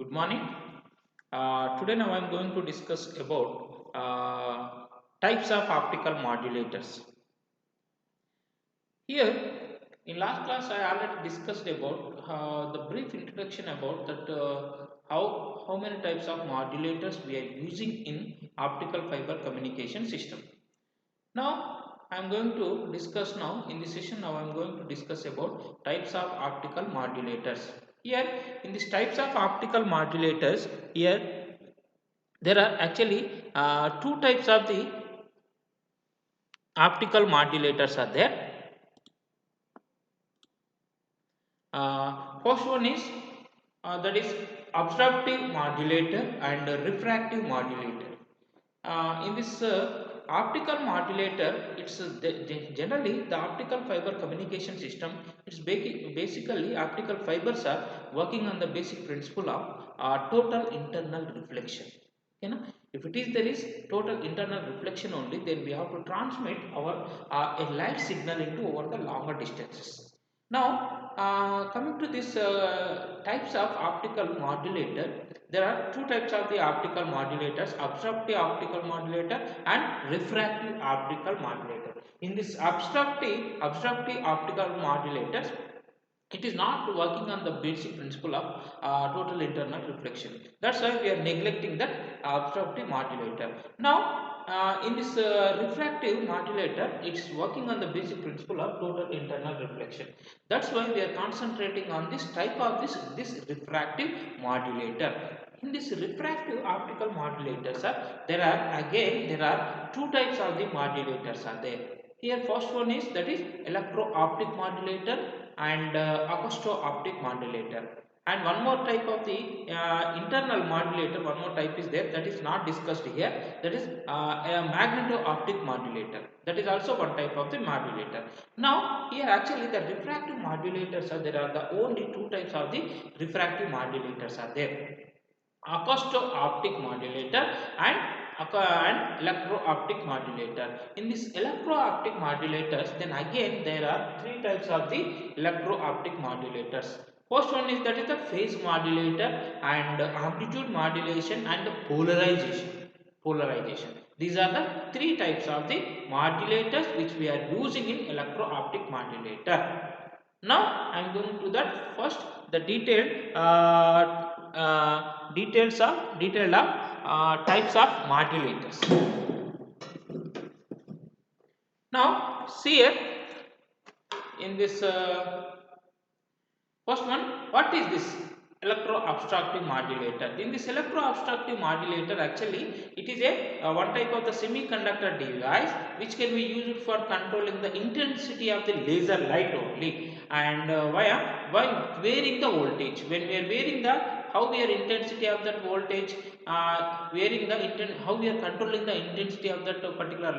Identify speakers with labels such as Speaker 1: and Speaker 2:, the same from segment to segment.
Speaker 1: Good morning. Today now I am going to discuss about types of optical modulators. Here in last class I already discussed about the brief introduction about that how many types of modulators we are using in optical fiber communication system. Now I am going to discuss now in this session now I am going to discuss about types of optical modulators. Here in these types of optical modulators, here there are actually two types of the optical modulators are there. First one is that is absorptive modulator and refractive modulator. In this optical modulator, it's generally the optical fiber communication system. It's basically optical fibers are working on the basic principle of total internal reflection. You know, if it is there is total internal reflection only, then we have to transmit our a light signal into over the longer distances. Now, coming to this types of optical modulator, there are two types of the optical modulators: absorptive optical modulator and refractive optical modulator. In this absorptive optical modulators, it is not working on the basic principle of total internal reflection. That's why we are neglecting that absorptive modulator. Now in this refractive modulator, it's working on the basic principle of total internal reflection. That's why we are concentrating on this type of this refractive modulator. In this refractive optical modulators, there are two types of the modulators are there. Here first one is that is electro-optic modulator and acousto-optic modulator. And one more type of the internal modulator, one more type is there that is not discussed here, that is a magneto-optic modulator. That is also one type of the modulator. Now here actually the refractive modulators are there are the only two types of the refractive modulators are there: acousto-optic modulator and electro-optic modulator. In this electro-optic modulators, then again there are three types of the electro-optic modulators. First one is that is the phase modulator and amplitude modulation and the polarization. These are the three types of the modulators which we are using in electro-optic modulator. Now I am going to that first the detailed of types of modulators. Now see here in this first one, what is this electro-abstractive modulator? In this electro-abstractive modulator, actually it is a one type of the semiconductor device which can be used for controlling the intensity of the laser light only, and while varying the voltage. When we are varying the how we are intensity of that voltage, varying the how we are controlling the intensity of that particular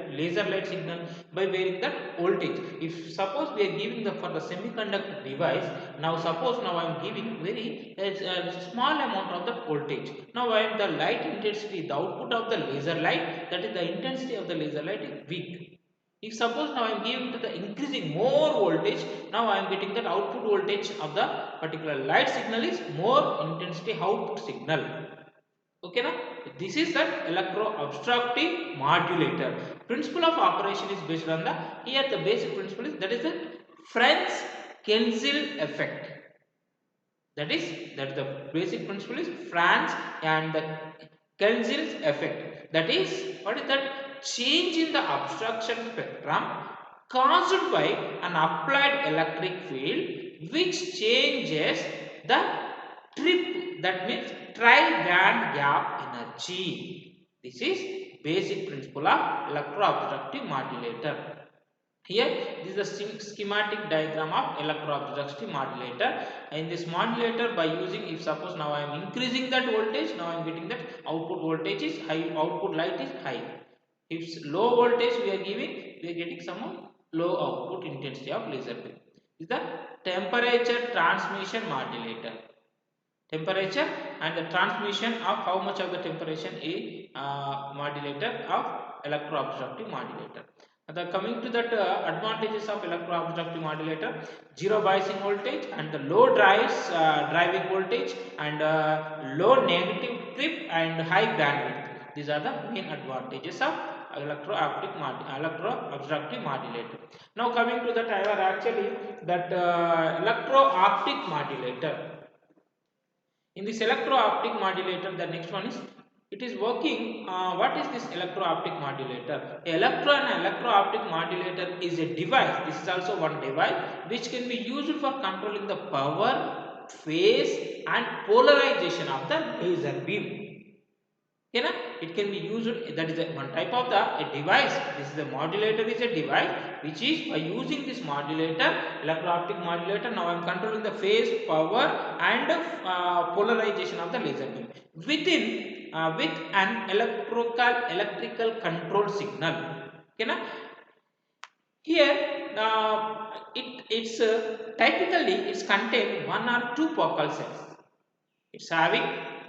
Speaker 1: laser light signal by varying that voltage. If suppose we are giving the for the semiconductor device, now suppose now I am giving very small amount of the voltage. Now I am the light intensity, the output of the laser light, that is the intensity of the laser light is weak. If suppose now I am giving to the increasing more voltage, now I am getting that output voltage of the particular light signal is more intensity output signal. Okay, now this is that electro-abstractive modulator. Principle of operation is based on the here the basic principle is that is the Franz-Kensel effect. That the basic principle is Franz and the Kensel effect. That is, what is that? Change in the abstraction spectrum caused by an applied electric field which changes the trip, that means tri-band gap energy. This is basic principle of electro-abstractive modulator. Here this is the schematic diagram of electro-absorptive modulator. In this modulator, by using, if suppose now I am increasing that voltage, now I am getting that output voltage is high, output light is high. If low voltage we are giving, we are getting some low output intensity of laser beam. Is the temperature transmission modulator. Temperature and the transmission of how much of the temperature a modulator of electro-absorptive modulator. Coming to that advantages of electro-absorptive modulator: zero biasing voltage and the low driving voltage and low negative trip and high bandwidth. These are the main advantages of electro-absorptive modulator. Now coming to that, I have actually that electro-optic modulator. In this electro-optic modulator, the next one is it is working. What is this electro-optic modulator? And electro-optic modulator is a device. This is also one device which can be used for controlling the power, phase, and polarization of the laser beam. Okay, na? It can be used, that is one type of the a device. This is the modulator is a device which is by using this modulator, electro-optic modulator. Now I am controlling the phase, power, and polarization of the laser beam with an electrical control signal. Okay, na? Here it's typically it's contain one or two focal cells. It's having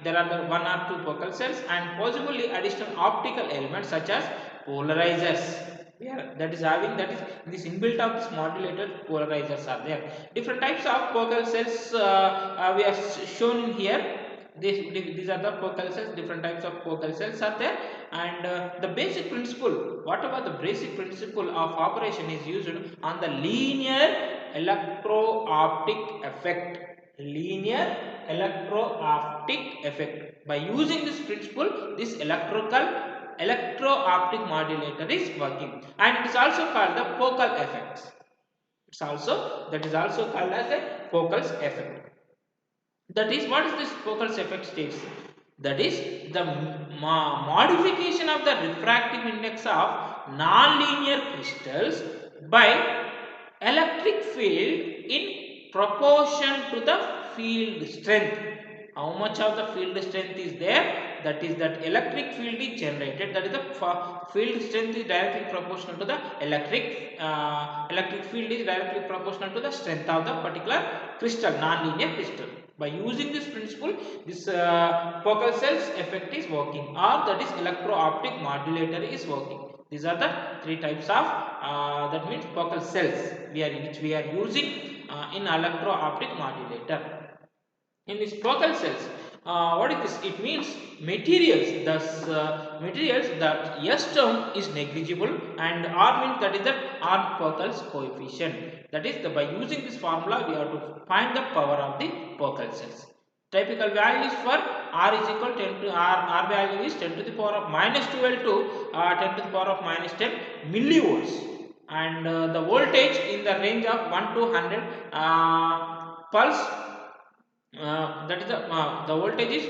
Speaker 1: there are the one or two focal cells and possibly additional optical elements such as polarizers. That is having that is this inbuilt of this modulator polarizers are there. Different types of focal cells we are shown in here. These are the focal cells. Different types of focal cells are there, and the basic principle, whatever the basic principle of operation is used on the linear electro-optic effect. Linear electro-optic effect. By using this principle, this electro-optic modulator is working, and it is also called the focal effects. That is also called as a focal effect. That is, what is this focal effect states? That is the modification of the refractive index of non-linear crystals by electric field in proportion to the field strength. How much of the field strength is there? That is that electric field is generated. That is the field strength is directly proportional to the electric field is directly proportional to the strength of the particular crystal, non-linear crystal. By using this principle, this focal cells effect is working, or that is electro-optic modulator is working. These are the three types of that means focal cells which we are using in electro-optic modulator. In these focal cells, what is this? It means materials. Thus, materials that S term is negligible, and R means that is the R focal coefficient. That is, by using this formula, we have to find the power of the focal cells. Typical values for R is equal to 10 to R value is 10 to the power of minus 12 to 10 to the power of minus 10 millivolts, and the voltage in the range of 1 to 100 pulse. That is the voltage is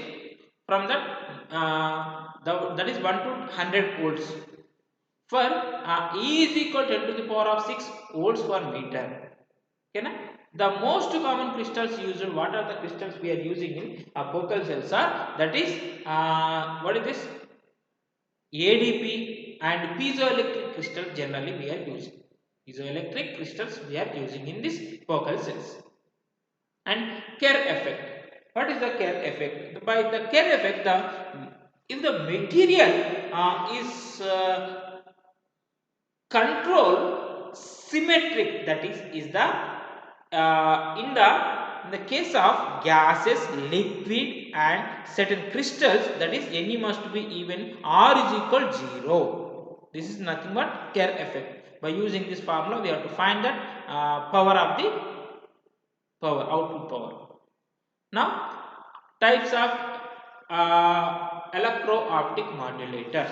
Speaker 1: from that that is 1 to 100 volts for E is equal to 10 to the power of 6 volts per meter. Okay, na? The most common crystals used, what are the crystals we are using in focal cells are, that is what is this? ADP and piezoelectric crystals generally we are using. Piezoelectric crystals we are using in this focal cells. And Kerr effect. What is the Kerr effect? By the Kerr effect, if the material is control symmetric, that is the in the case of gases, liquid, and certain crystals, that is Ni must be even, R is equal 0. This is nothing but Kerr effect. By using this formula, we have to find that power of the output power. Now, types of electro-optic modulators.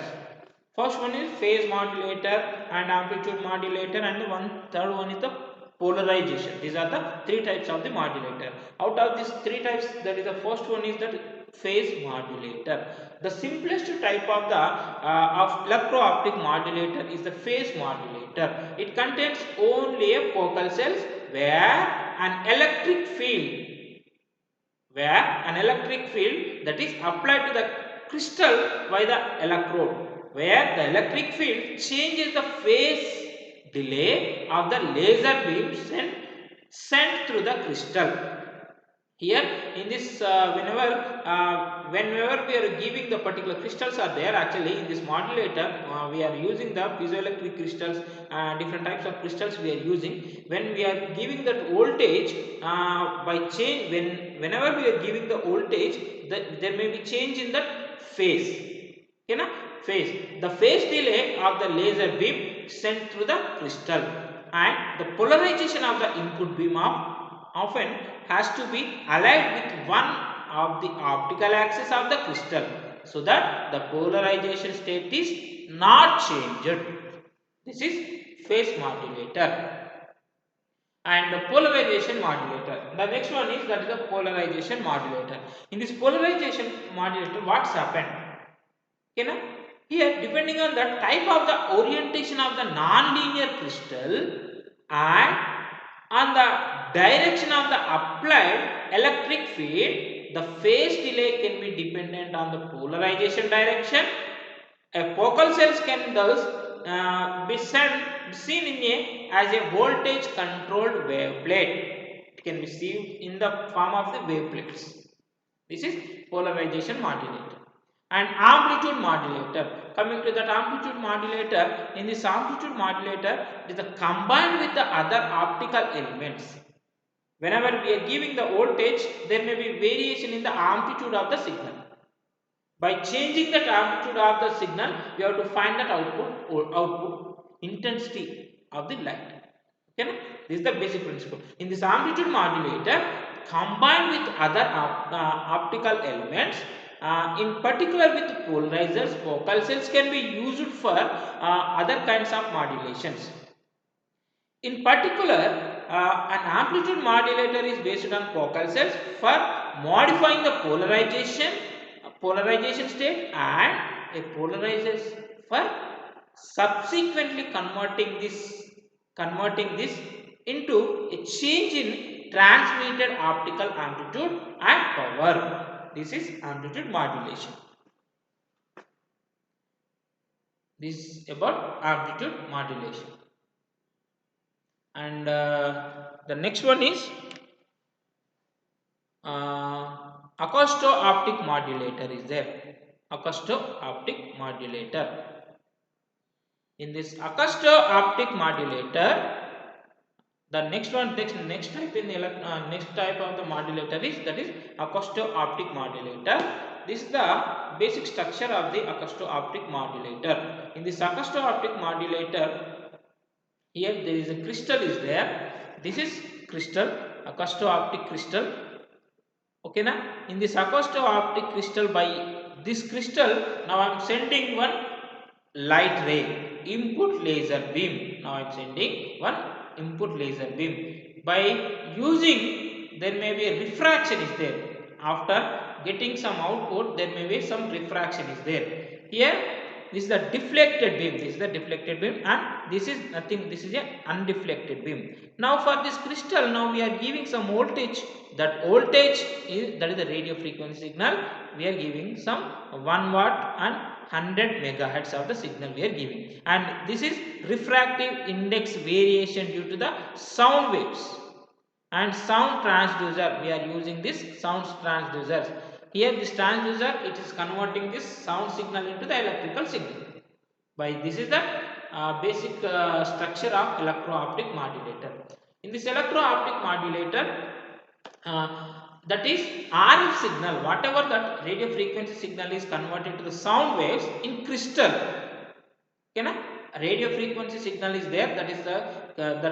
Speaker 1: First one is phase modulator and amplitude modulator, and the third one is the polarization. These are the three types of the modulator. Out of these three types, that is the first one is that phase modulator. The simplest type of the of electro-optic modulator is the phase modulator. It contains only a focal cells where an electric field that is applied to the crystal by the electrode, where the electric field changes the phase delay of the laser beam sent through the crystal. Here in this whenever we are giving the particular crystals are there, actually in this modulator we are using the piezoelectric crystals, different types of crystals we are using. When we are giving that voltage, by change, whenever we are giving the voltage, there may be change in that phase. Okay na? Phase, the phase delay of the laser beam sent through the crystal, and the polarization of the input beam of often has to be aligned with one of the optical axis of the crystal, so that the polarization state is not changed. This is phase modulator and the polarization modulator. The next one is, that is the polarization modulator. In this polarization modulator, what's happened? Okay, na? Here, depending on the type of the orientation of the non-linear crystal and on the direction of the applied electric field, the phase delay can be dependent on the polarization direction. A focal cells can thus be seen in as a voltage controlled waveplate. It can be seen in the form of the waveplates. This is polarization modulator. And amplitude modulator. Coming to that amplitude modulator, in this amplitude modulator, it is combined with the other optical elements. Whenever we are giving the voltage, there may be variation in the amplitude of the signal. By changing that amplitude of the signal, we have to find that output intensity of the light. Okay, no? This is the basic principle. In this amplitude modulator, combined with other optical elements, in particular with polarizers, focal cells can be used for other kinds of modulations. In particular, an amplitude modulator is based on focal cells for modifying the polarization state, and a polarizers for subsequently converting this into a change in transmitted optical amplitude and power. This is amplitude modulation. This is about amplitude modulation. And the next one is acousto-optic modulator is there. Acousto-optic modulator. In this acousto-optic modulator, the next type of the modulator is, that is acousto-optic modulator. This is the basic structure of the acousto-optic modulator. In this acousto-optic modulator, here there is a crystal is there. This is crystal, acousto-optic crystal. Okay na? In this acousto-optic crystal, by this crystal, now I am sending one light ray, input laser beam. Now I am sending one input laser beam. By using, there may be a refraction is there. After getting some output, there may be some refraction is there. Here, this is the deflected beam. This is the deflected beam, and this is nothing. This is a undeflected beam. Now for this crystal, now we are giving some voltage. That voltage is, that is the radio frequency signal. We are giving some 1 watt and 100 megahertz of the signal we are giving, and this is refractive index variation due to the sound waves and sound transducer. We are using this sound transducers. Here this transducer, it is converting this sound signal into the electrical signal. By this is the basic structure of electro-optic modulator. In this electro-optic modulator, that is RF signal, whatever that radio frequency signal is converted to the sound waves in crystal. Okay na? Radio frequency signal is there, that is the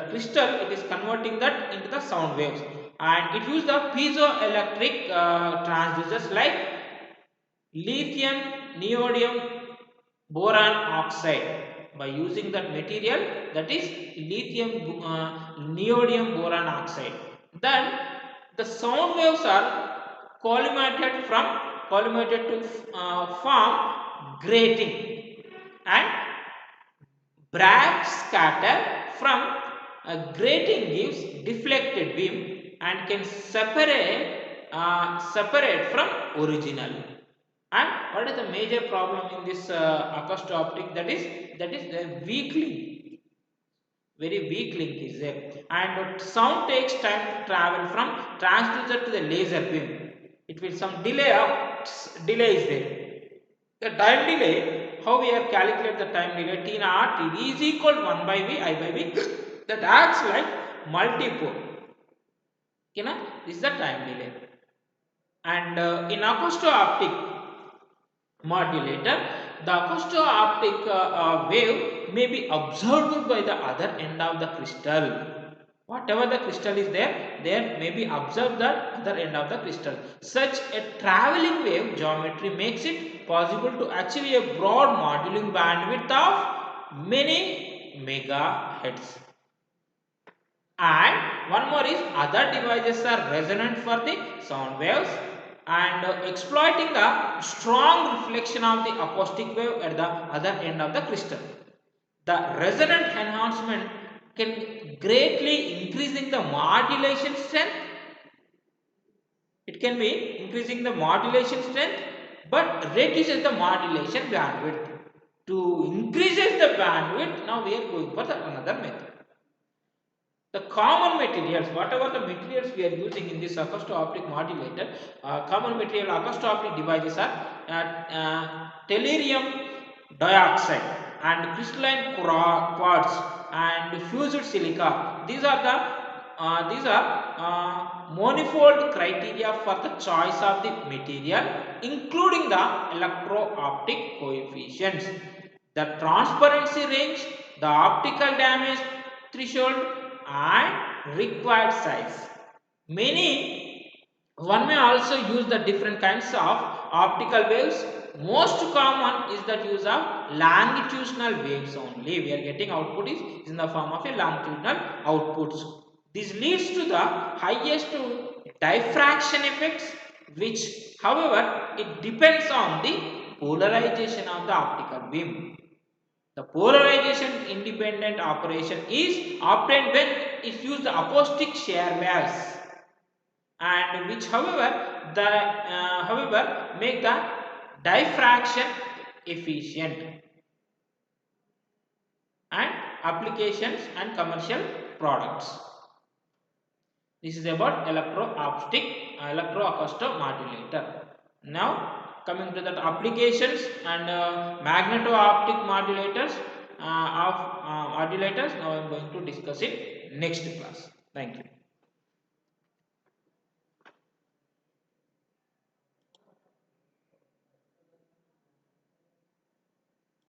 Speaker 1: crystal, it is converting that into the sound waves, and it uses the piezoelectric transducers like lithium neodymium boron oxide. By using that material, that is lithium neodymium boron oxide, then the sound waves are collimated to form grating, and Bragg scatter from a grating gives deflected beam and can separate from original. And what is the major problem in this acousto-optic? That is the weakling. very weak link is there, and sound takes time to travel from transducer to the laser beam. It will some delay is there. The time delay, how we have calculated the time delay, T naught T is equal to 1 by V I by V, that acts like multipole. Okay, na? This is the time delay. And in acousto-optic modulator, the acousto-optic wave may be observed by the other end of the crystal. Whatever the crystal is there, there may be observed the other end of the crystal. Such a traveling wave geometry makes it possible to achieve a broad modulating bandwidth of many megahertz. And one more is other devices are resonant for the sound waves, and exploiting the strong reflection of the acoustic wave at the other end of the crystal. The resonant enhancement can greatly increasing the modulation strength. It can be increasing the modulation strength but reduces the modulation bandwidth. To increases the bandwidth, now we are going for the another method. The common materials, whatever the materials we are using in this acousto-optic modulator, common material acousto-optic devices are tellurium dioxide and crystalline quartz and fused silica. These are manifold criteria for the choice of the material, including the electro-optic coefficients, the transparency range, the optical damage threshold, and required size. One may also use the different kinds of optical waves. Most common is that use of longitudinal waves only. We are getting output is in the form of a longitudinal outputs. This leads to the highest diffraction effects, which however it depends on the polarization of the optical beam. The polarization independent operation is obtained when it uses the acoustic shear waves, and which however make the diffraction efficient. And applications and commercial products. This is about electroacoustic modulator. Now coming to the applications and magneto-optic modulators of modulators. Now I am going to discuss it next class. Thank you.